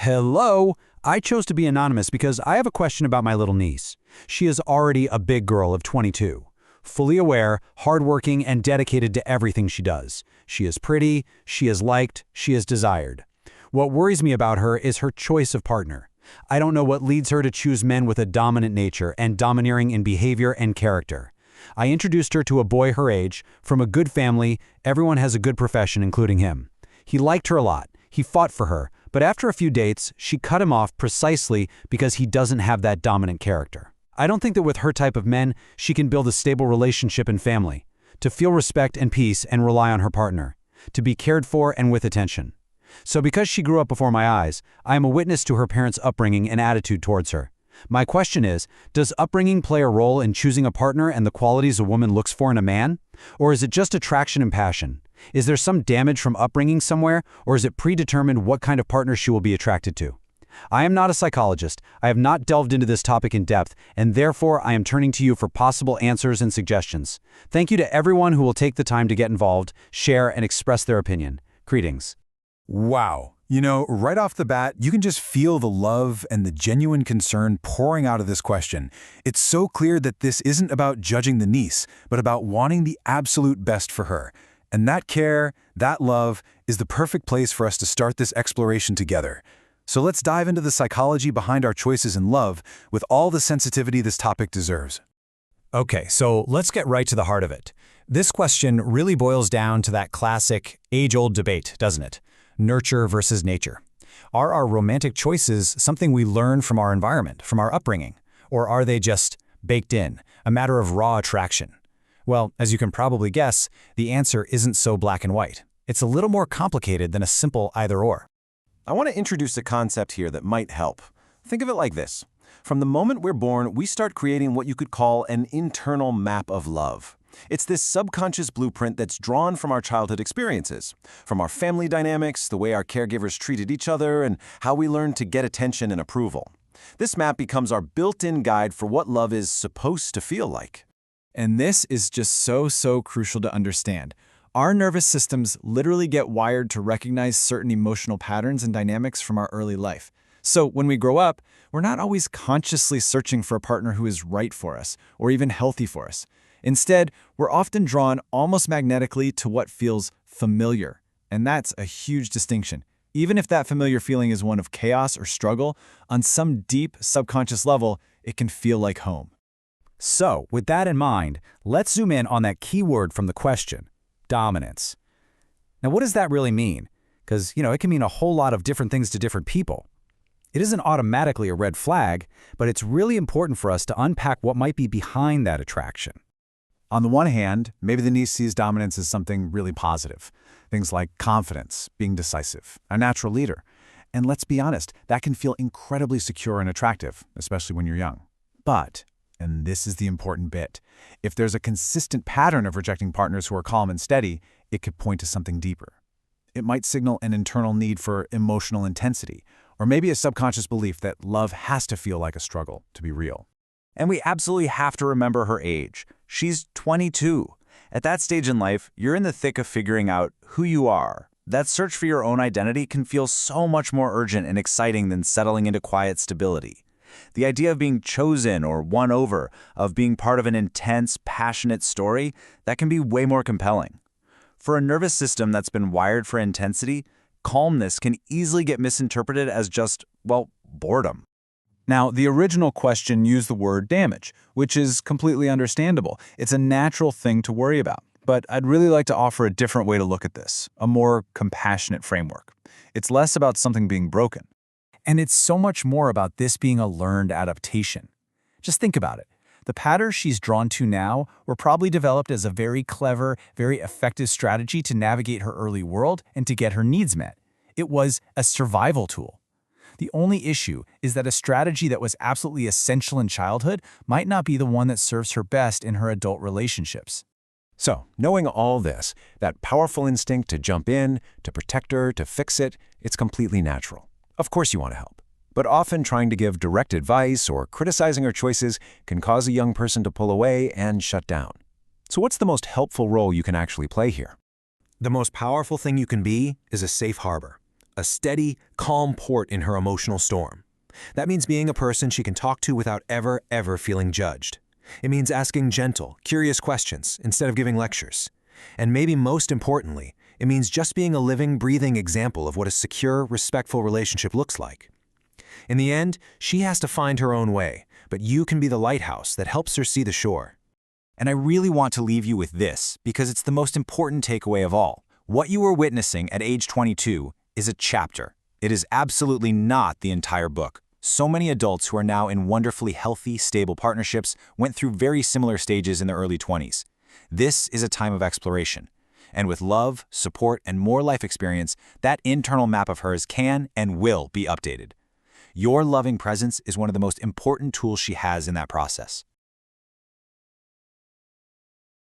Hello? I chose to be anonymous because I have a question about my little niece. She is already a big girl of 22. Fully aware, hardworking, and dedicated to everything she does. She is pretty, she is liked, she is desired. What worries me about her is her choice of partner. I don't know what leads her to choose men with a dominant nature and domineering in behavior and character. I introduced her to a boy her age, from a good family, everyone has a good profession including him. He liked her a lot, he fought for her, but after a few dates, she cut him off precisely because he doesn't have that dominant character. I don't think that with her type of men, she can build a stable relationship and family, to feel respect and peace and rely on her partner, to be cared for and with attention. So because she grew up before my eyes, I am a witness to her parents' upbringing and attitude towards her. My question is, does upbringing play a role in choosing a partner and the qualities a woman looks for in a man? Or is it just attraction and passion? Is there some damage from upbringing somewhere, or is it predetermined what kind of partner she will be attracted to? I am not a psychologist, I have not delved into this topic in depth, and therefore I am turning to you for possible answers and suggestions. Thank you to everyone who will take the time to get involved, share, and express their opinion. Greetings. Wow. You know, right off the bat, you can just feel the love and the genuine concern pouring out of this question. It's so clear that this isn't about judging the niece, but about wanting the absolute best for her. And that care, that love, is the perfect place for us to start this exploration together. So let's dive into the psychology behind our choices in love with all the sensitivity this topic deserves. Okay, so let's get right to the heart of it. This question really boils down to that classic, age-old debate, doesn't it? Nurture versus nature. Are our romantic choices something we learn from our environment, from our upbringing? Or are they just baked in, a matter of raw attraction? Well, as you can probably guess, the answer isn't so black and white. It's a little more complicated than a simple either-or. I want to introduce a concept here that might help. Think of it like this. From the moment we're born, we start creating what you could call an internal map of love. It's this subconscious blueprint that's drawn from our childhood experiences, from our family dynamics, the way our caregivers treated each other, and how we learned to get attention and approval. This map becomes our built-in guide for what love is supposed to feel like. And this is just so crucial to understand. Our nervous systems literally get wired to recognize certain emotional patterns and dynamics from our early life. So when we grow up, we're not always consciously searching for a partner who is right for us, or even healthy for us. Instead, we're often drawn almost magnetically to what feels familiar. And that's a huge distinction. Even if that familiar feeling is one of chaos or struggle, on some deep subconscious level, it can feel like home. So, with that in mind, let's zoom in on that key word from the question, dominance. Now, what does that really mean? Because, it can mean a whole lot of different things to different people. It isn't automatically a red flag, but it's really important for us to unpack what might be behind that attraction. On the one hand, maybe the niece sees dominance as something really positive. Things like confidence, being decisive, a natural leader. And let's be honest, that can feel incredibly secure and attractive, especially when you're young. But, and this is the important bit, if there's a consistent pattern of rejecting partners who are calm and steady, it could point to something deeper. It might signal an internal need for emotional intensity, or maybe a subconscious belief that love has to feel like a struggle to be real. And we absolutely have to remember her age. She's 22. At that stage in life, you're in the thick of figuring out who you are. That search for your own identity can feel so much more urgent and exciting than settling into quiet stability. The idea of being chosen or won over, of being part of an intense, passionate story, that can be way more compelling. For a nervous system that's been wired for intensity, calmness can easily get misinterpreted as just, boredom. Now, the original question used the word damage, which is completely understandable. It's a natural thing to worry about. But I'd really like to offer a different way to look at this, a more compassionate framework. It's less about something being broken. And it's so much more about this being a learned adaptation. Just think about it. The patterns she's drawn to now were probably developed as a very clever, very effective strategy to navigate her early world and to get her needs met. It was a survival tool. The only issue is that a strategy that was absolutely essential in childhood might not be the one that serves her best in her adult relationships. So, knowing all this, that powerful instinct to jump in, to protect her, to fix it, it's completely natural. Of course you want to help. But often trying to give direct advice or criticizing her choices can cause a young person to pull away and shut down. So what's the most helpful role you can actually play here? The most powerful thing you can be is a safe harbor. a steady, calm port in her emotional storm. That means being a person she can talk to without ever feeling judged. It means asking gentle, curious questions instead of giving lectures. And maybe most importantly, it means just being a living, breathing example of what a secure, respectful relationship looks like. In the end, she has to find her own way, but you can be the lighthouse that helps her see the shore. And I really want to leave you with this, because it's the most important takeaway of all. What you are witnessing at age 22 is a chapter. It is absolutely not the entire book. So many adults who are now in wonderfully healthy, stable partnerships went through very similar stages in their early 20s. This is a time of exploration. And with love, support, and more life experience, that internal map of hers can and will be updated. Your loving presence is one of the most important tools she has in that process.